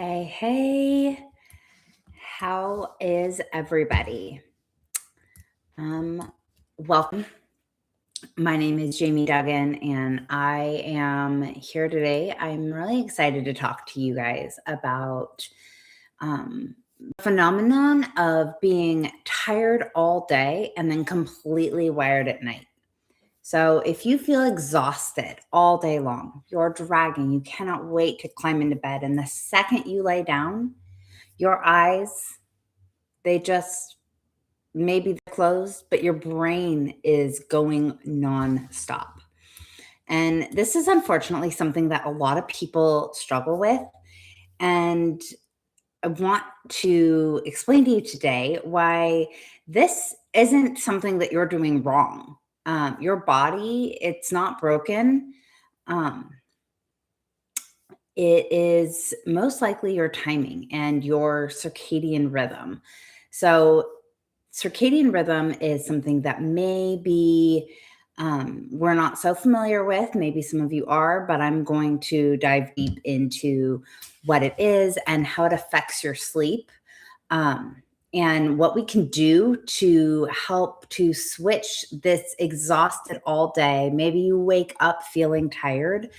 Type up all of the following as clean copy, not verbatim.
Hey, how is everybody? Um, Welcome. My name is Jamie Duggan, and I am here today. I'm really excited to talk to you guys about the phenomenon of being tired all day and then completely wired at night. So, if you feel exhausted all day long, you're dragging, you cannot wait to climb into bed, and the second you lay down, your eyes they just maybe they're closed, but your brain is going nonstop. And this is unfortunately something that a lot of people struggle with. And I want to explain to you today why this isn't something that you're doing wrong. Your body, it's not broken. Um, it is most likely your timing and your circadian rhythm. So, circadian rhythm is something that maybe we're not so familiar with. Maybe some of you are, but I'm going to dive deep into what it is and how it affects your sleep. Um, and what we can do to help to switch this exhausted all day. Maybe you wake up feeling tired,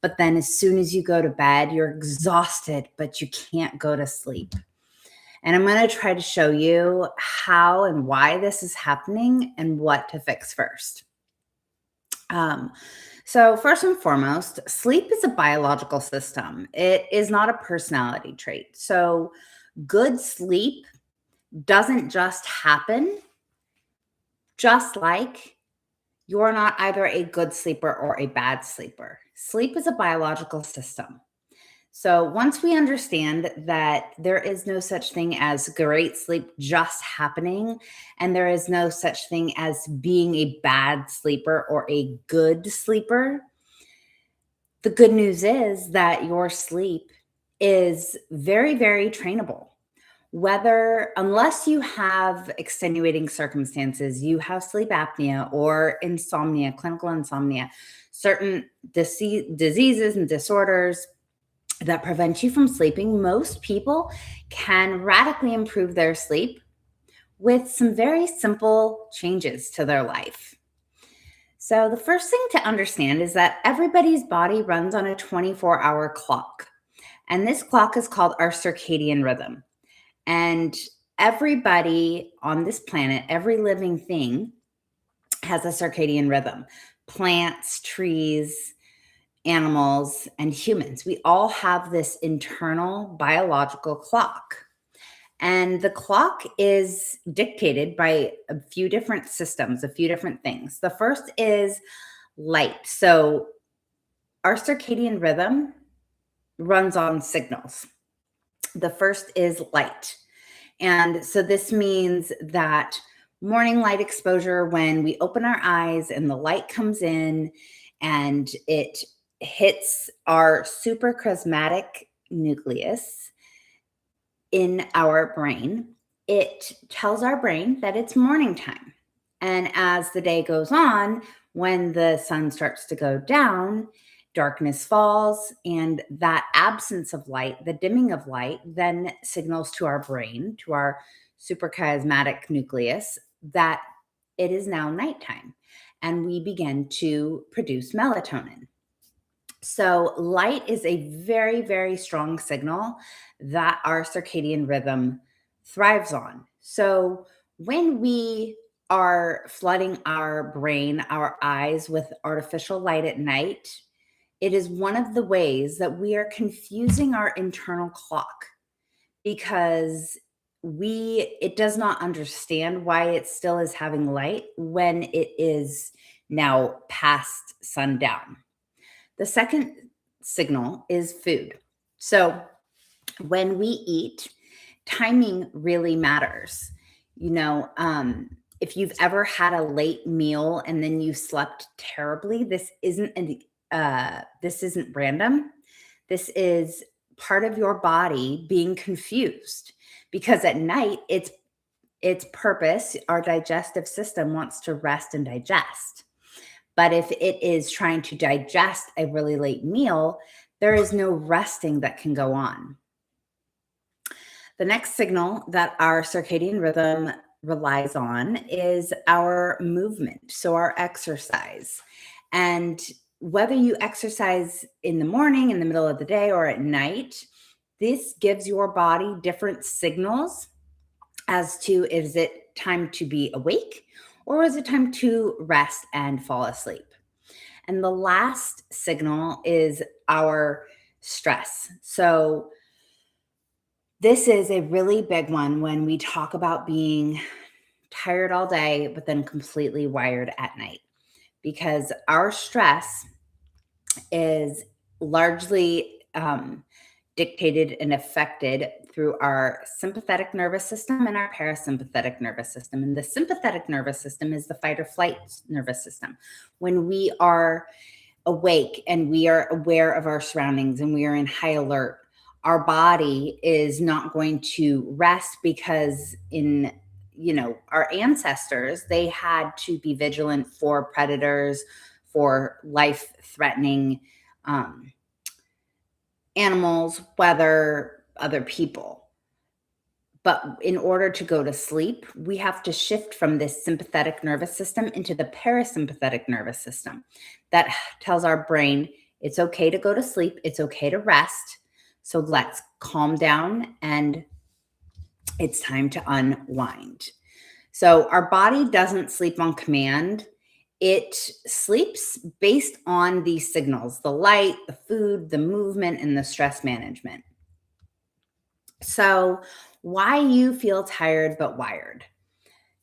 but then as soon as you go to bed, you're exhausted, but you can't go to sleep. And I'm going to try to show you how and why this is happening and what to fix first. Um, so, first and foremost, sleep is a biological system, it is not a personality trait. So, good sleep doesn't just happen, just like you're not either a good sleeper or a bad sleeper. Sleep is a biological system. So once we understand that there is no such thing as great sleep just happening, and there is no such thing as being a bad sleeper or a good sleeper, the good news is that your sleep is very, very trainable. Unless you have extenuating circumstances, you have sleep apnea or insomnia, clinical insomnia, certain diseases and disorders that prevent you from sleeping, most people can radically improve their sleep with some very simple changes to their life. So, the first thing to understand is that everybody's body runs on a 24-hour clock, and this clock is called our circadian rhythm. And everybody on this planet, every living thing, has a circadian rhythm. Plants, trees, animals, and humans. We all have this internal biological clock. And the clock is dictated by a few different systems, a few different things. The first is light. So, our circadian rhythm runs on signals. The first is light. And so, this means that morning light exposure, when we open our eyes and the light comes in and it hits our suprachiasmatic nucleus in our brain, it tells our brain that it's morning time. And as the day goes on, when the sun starts to go down, darkness falls, and that absence of light, the dimming of light, then signals to our brain, to our suprachiasmatic nucleus, that it is now nighttime. And we begin to produce melatonin. So, light is a very, very strong signal that our circadian rhythm thrives on. So, when we are flooding our brain, our eyes with artificial light at night, it is one of the ways that we are confusing our internal clock because it does not understand why it still is having light when it is now past sundown. The second signal is food. So when we eat, timing really matters. If you've ever had a late meal and then you slept terribly, this isn't random. This is part of your body being confused because at night its purpose, our digestive system wants to rest and digest. But if it is trying to digest a really late meal, there is no resting that can go on. The next signal that our circadian rhythm relies on is our movement, so our exercise. And whether you exercise in the morning, in the middle of the day, or at night, this gives your body different signals as to is it time to be awake or is it time to rest and fall asleep. And the last signal is our stress. So, this is a really big one when we talk about being tired all day, but then completely wired at night, because our stress is largely dictated and affected through our sympathetic nervous system and our parasympathetic nervous system. And the sympathetic nervous system is the fight or flight nervous system. When we are awake and we are aware of our surroundings and we are in high alert, our body is not going to rest, because in our ancestors, they had to be vigilant for predators, for life threatening animals, weather, other people. But in order to go to sleep, we have to shift from this sympathetic nervous system into the parasympathetic nervous system. That tells our brain it's okay to go to sleep, it's okay to rest. So let's calm down and it's time to unwind. So our body doesn't sleep on command. It sleeps based on these signals: the light, the food, the movement, and the stress management. So, why you feel tired but wired?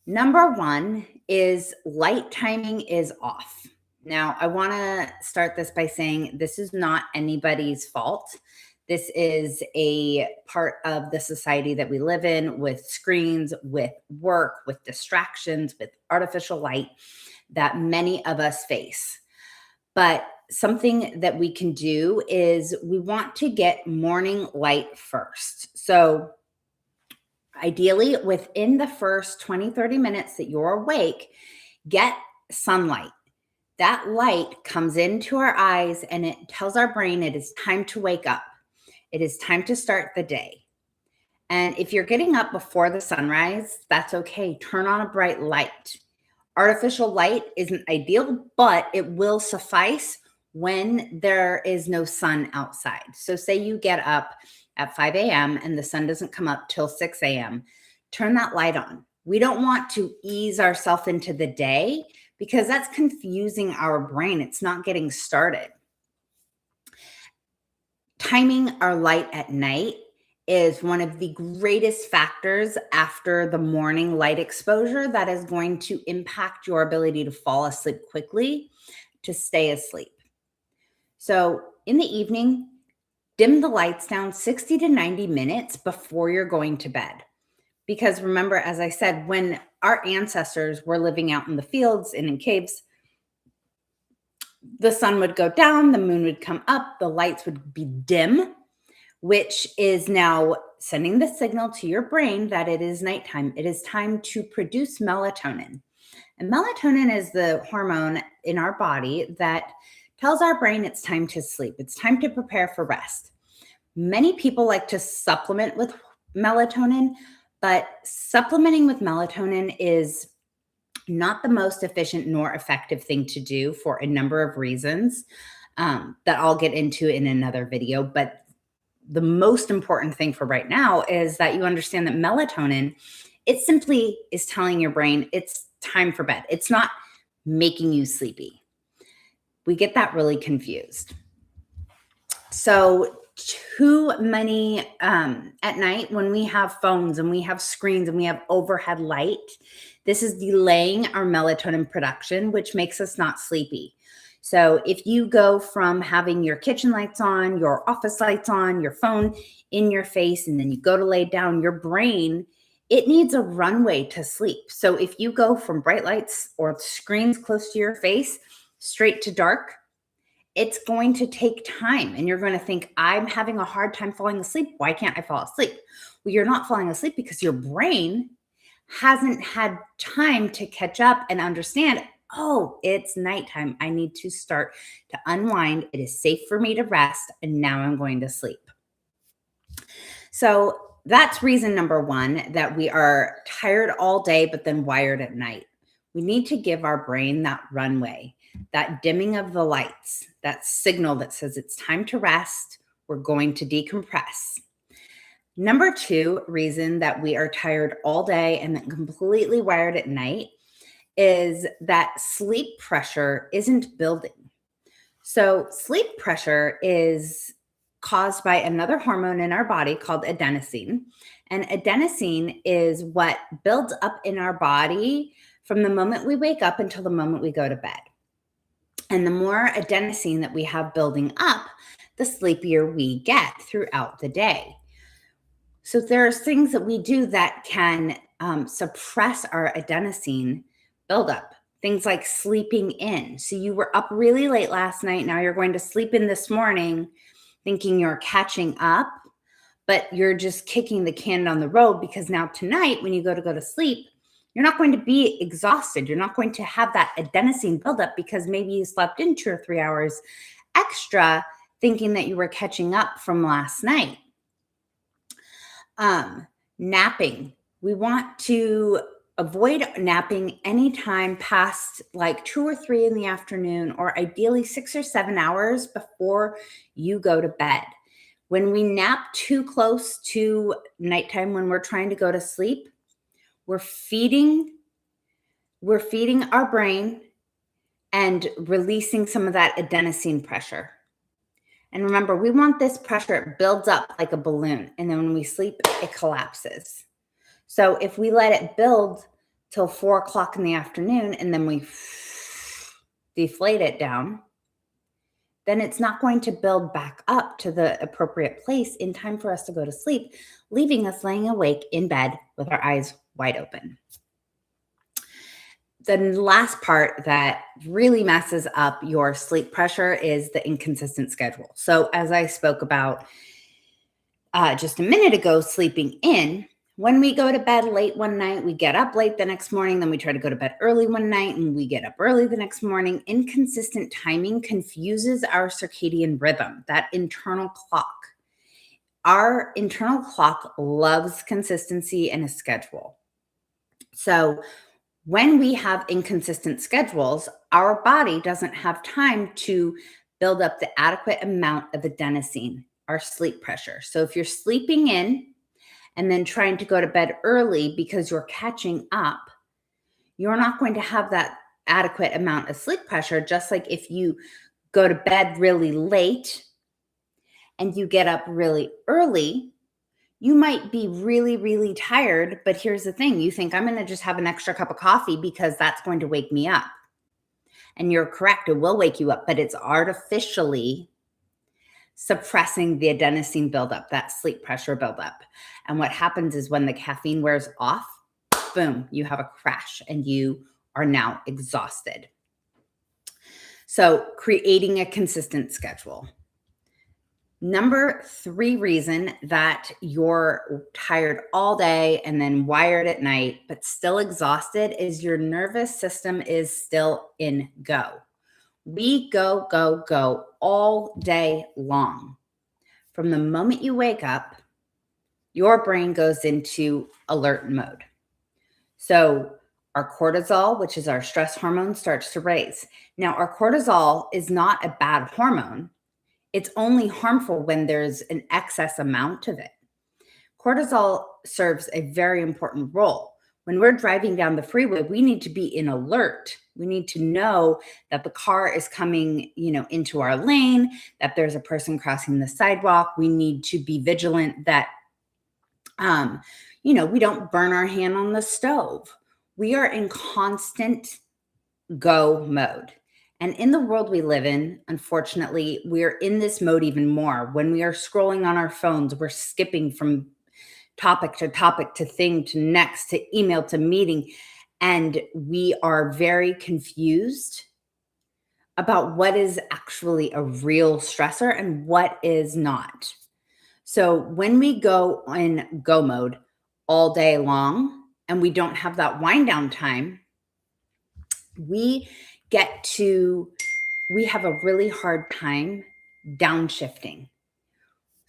Number one is light timing is off. Now, I want to start this by saying this is not anybody's fault. This is a part of the society that we live in, with screens, with work, with distractions, with artificial light that many of us face. But something that we can do is we want to get morning light first. So, ideally, within the first 20, 30 minutes that you're awake, get sunlight. That light comes into our eyes and it tells our brain it is time to wake up. It is time to start the day. And if you're getting up before the sunrise, that's okay. Turn on a bright light. Artificial light isn't ideal, but it will suffice when there is no sun outside. So say you get up at 5 a.m. and the sun doesn't come up till 6 a.m. Turn that light on. We don't want to ease ourselves into the day, because that's confusing our brain. It's not getting started. Timing our light at night is one of the greatest factors after the morning light exposure that is going to impact your ability to fall asleep quickly, to stay asleep. So in the evening, dim the lights down 60 to 90 minutes before you're going to bed. Because remember, as I said, when our ancestors were living out in the fields and in caves, the sun would go down, the moon would come up, the lights would be dim, which is now sending the signal to your brain that it is nighttime. It is time to produce melatonin. And melatonin is the hormone in our body that tells our brain it's time to sleep. It's time to prepare for rest. Many people like to supplement with melatonin, but supplementing with melatonin is not the most efficient nor effective thing to do for a number of reasons that I'll get into in another video. But the most important thing for right now is that you understand that melatonin, it simply is telling your brain it's time for bed. It's not making you sleepy. We get that really confused. So too many at night, when we have phones and we have screens and we have overhead light, this is delaying our melatonin production, which makes us not sleepy. So if you go from having your kitchen lights on, your office lights on, your phone in your face, and then you go to lay down, your brain, it needs a runway to sleep. So if you go from bright lights or screens close to your face straight to dark, it's going to take time. And you're going to think, I'm having a hard time falling asleep. Why can't I fall asleep? Well, you're not falling asleep because your brain hasn't had time to catch up and understand, oh, it's nighttime. I need to start to unwind. It is safe for me to rest. And now I'm going to sleep. So that's reason number one, that we are tired all day, but then wired at night. We need to give our brain that runway, that dimming of the lights, that signal that says it's time to rest. We're going to decompress. Number two reason that we are tired all day and then completely wired at night is that sleep pressure isn't building. So, sleep pressure is caused by another hormone in our body called adenosine. And adenosine is what builds up in our body from the moment we wake up until the moment we go to bed. And the more adenosine that we have building up, the sleepier we get throughout the day. So there's things that we do that can suppress our adenosine buildup. Things like sleeping in. So you were up really late last night. Now you're going to sleep in this morning thinking you're catching up, but you're just kicking the can down the road because now tonight when you go to sleep, you're not going to be exhausted. You're not going to have that adenosine buildup because maybe you slept in 2 or 3 hours extra thinking that you were catching up from last night. Napping. We want to avoid napping anytime past like 2 or 3 in the afternoon, or ideally 6 or 7 hours before you go to bed. When we nap too close to nighttime when we're trying to go to sleep, we're feeding our brain and releasing some of that adenosine pressure. And remember, we want this pressure, it builds up like a balloon. And then when we sleep, it collapses. So if we let it build till 4 o'clock in the afternoon and then we deflate it down, then it's not going to build back up to the appropriate place in time for us to go to sleep, leaving us laying awake in bed with our eyes wide open. The last part that really messes up your sleep pressure is the inconsistent schedule. So as I spoke about just a minute ago, sleeping in, when we go to bed late one night, we get up late the next morning, then we try to go to bed early one night and we get up early the next morning. Inconsistent timing confuses our circadian rhythm, that internal clock. Our internal clock loves consistency and a schedule. So when we have inconsistent schedules, our body doesn't have time to build up the adequate amount of adenosine, our sleep pressure. So if you're sleeping in and then trying to go to bed early because you're catching up, you're not going to have that adequate amount of sleep pressure. Just like if you go to bed really late and you get up really early, you might be really, really tired, but here's the thing. You think, I'm going to just have an extra cup of coffee because that's going to wake me up. And you're correct. It will wake you up, but it's artificially suppressing the adenosine buildup, that sleep pressure buildup. And what happens is when the caffeine wears off, boom, you have a crash and you are now exhausted. So creating a consistent schedule. Number 3 reason that you're tired all day and then wired at night, but still exhausted is your nervous system is still in go. We go, go, go all day long. From the moment you wake up, your brain goes into alert mode. So our cortisol, which is our stress hormone, starts to raise. Now, our cortisol is not a bad hormone. It's only harmful when there's an excess amount of it. Cortisol serves a very important role. When we're driving down the freeway, we need to be in alert. We need to know that the car is coming, into our lane, that there's a person crossing the sidewalk. We need to be vigilant that, we don't burn our hand on the stove. We are in constant go mode. And in the world we live in, unfortunately, we're in this mode even more. When we are scrolling on our phones, we're skipping from topic to thing to next to email to meeting. And we are very confused about what is actually a real stressor and what is not. So when we go in go mode all day long and we don't have that wind down time, we have a really hard time downshifting.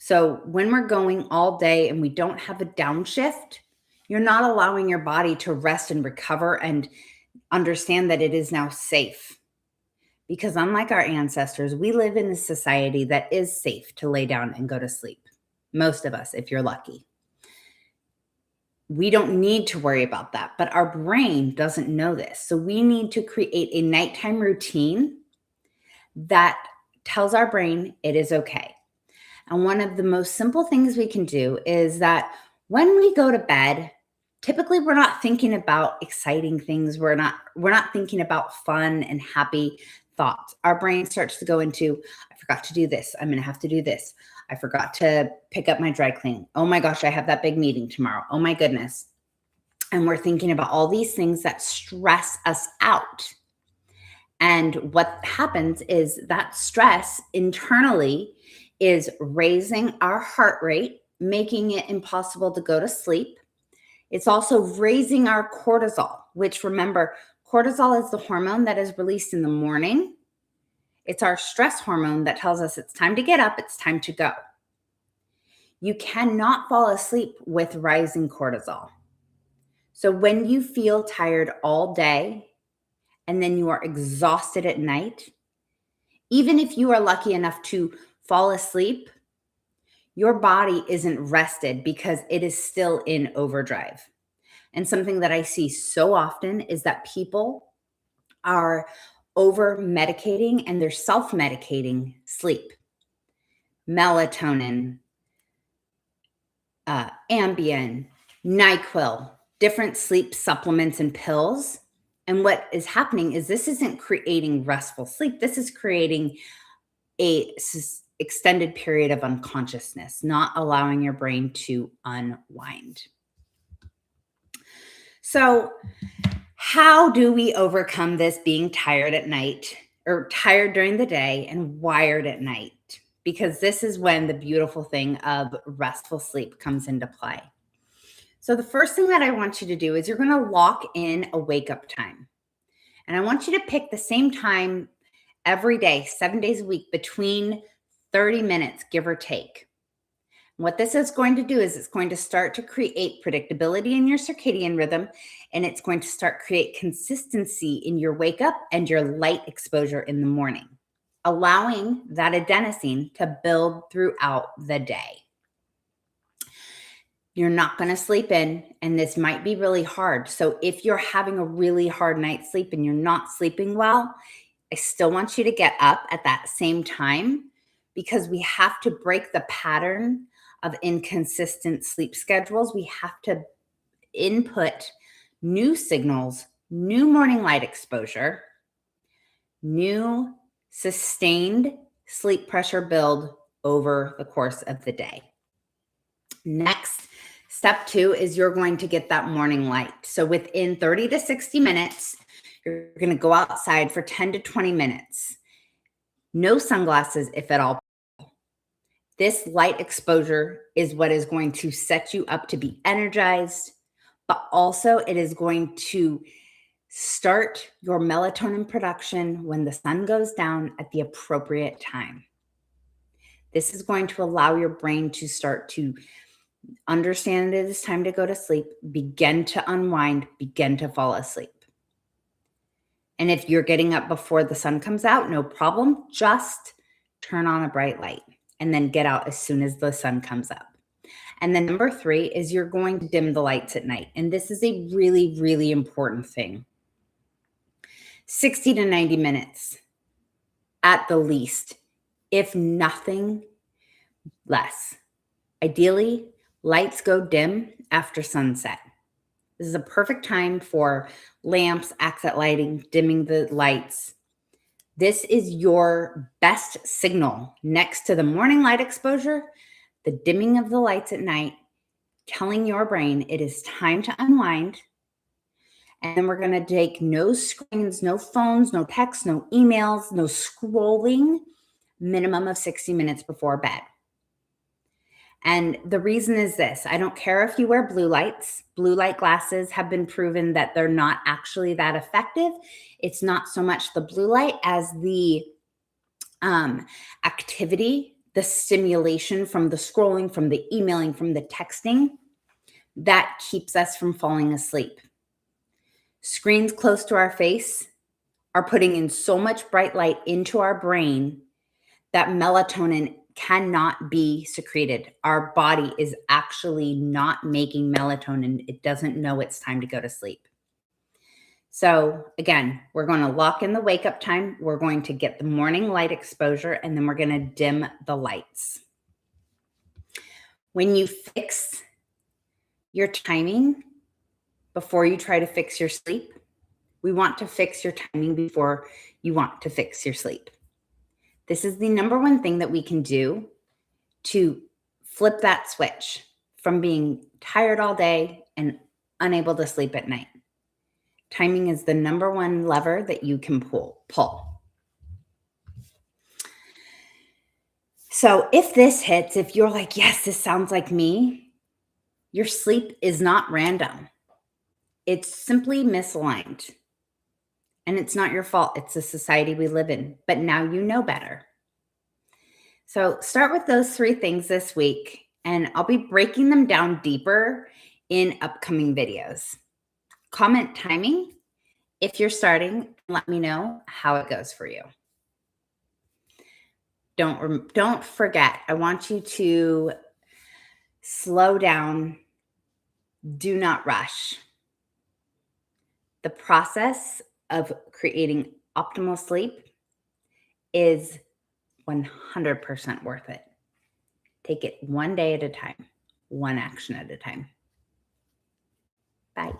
So when we're going all day and we don't have a downshift, you're not allowing your body to rest and recover and understand that it is now safe. Because unlike our ancestors, we live in a society that is safe to lay down and go to sleep. Most of us, if you're lucky. We don't need to worry about that, but our brain doesn't know this. So we need to create a nighttime routine that tells our brain it is okay. And one of the most simple things we can do is that when we go to bed, typically we're not thinking about exciting things. We're not thinking about fun and happy thoughts. Our brain starts to go into, I forgot to do this. I'm going to have to do this. I forgot to pick up my dry cleaning. Oh my gosh, I have that big meeting tomorrow. Oh my goodness. And we're thinking about all these things that stress us out. And what happens is that stress internally is raising our heart rate, making it impossible to go to sleep. It's also raising our cortisol, which, remember, cortisol is the hormone that is released in the morning. It's our stress hormone that tells us it's time to get up, it's time to go. You cannot fall asleep with rising cortisol. So when you feel tired all day and then you are exhausted at night, even if you are lucky enough to fall asleep, your body isn't rested because it is still in overdrive. And something that I see so often is that people are over medicating and they're self-medicating sleep. Melatonin, Ambien, NyQuil, different sleep supplements and pills. And what is happening is this isn't creating restful sleep. This is creating a extended period of unconsciousness, not allowing your brain to unwind. So how do we overcome this being tired at night, or tired during the day and wired at night? Because this is when the beautiful thing of restful sleep comes into play. So the first thing that I want you to do is you're going to lock in a wake up time. And I want you to pick the same time every day, 7 days a week, between 30 minutes, give or take. What this is going to do is it's going to start to create predictability in your circadian rhythm, and it's going to start create consistency in your wake up and your light exposure in the morning, allowing that adenosine to build throughout the day. You're not going to sleep in, and this might be really hard. So if you're having a really hard night's sleep and you're not sleeping well, I still want you to get up at that same time, because we have to break the pattern of inconsistent sleep schedules. We have to input new signals, new morning light exposure, new sustained sleep pressure build over the course of the day. Next, step 2 is you're going to get that morning light. So within 30 to 60 minutes, you're going to go outside for 10 to 20 minutes. No sunglasses, if at all. This light exposure is what is going to set you up to be energized, but also it is going to start your melatonin production when the sun goes down at the appropriate time. This is going to allow your brain to start to understand it is time to go to sleep, begin to unwind, begin to fall asleep. And if you're getting up before the sun comes out, no problem. Just turn on a bright light and then get out as soon as the sun comes up. And then number 3 is you're going to dim the lights at night. And this is a really, really important thing. 60 to 90 minutes at the least, if nothing less. Ideally, lights go dim after sunset. This is a perfect time for lamps, accent lighting, dimming the lights. This is your best signal next to the morning light exposure, the dimming of the lights at night, telling your brain it is time to unwind. And then we're going to take no screens, no phones, no texts, no emails, no scrolling, minimum of 60 minutes before bed. And the reason is this: I don't care if you wear blue lights. Blue light glasses have been proven that they're not actually that effective. It's not so much the blue light as the activity the stimulation from the scrolling, from the emailing, from the texting, that keeps us from falling asleep. Screens close to our face are putting in so much bright light into our brain that melatonin cannot be secreted. Our body is actually not making melatonin. It doesn't know it's time to go to sleep. So again, we're going to lock in the wake up time. We're going to get the morning light exposure, and then we're going to dim the lights. When you fix your timing before you try to fix your sleep, we want to fix your timing before you want to fix your sleep. This is the number one thing that we can do to flip that switch from being tired all day and unable to sleep at night. Timing is the number one lever that you can pull. So if this hits, if you're like, yes, this sounds like me, your sleep is not random. It's simply misaligned. And it's not your fault. It's the society we live in. But now you know better. So start with those 3 things this week, and I'll be breaking them down deeper in upcoming videos. Comment timing if you're starting, and let me know how it goes for you. Don't forget, I want you to slow down. Do not rush. The process of creating optimal sleep is 100% worth it. Take it one day at a time, one action at a time. Bye.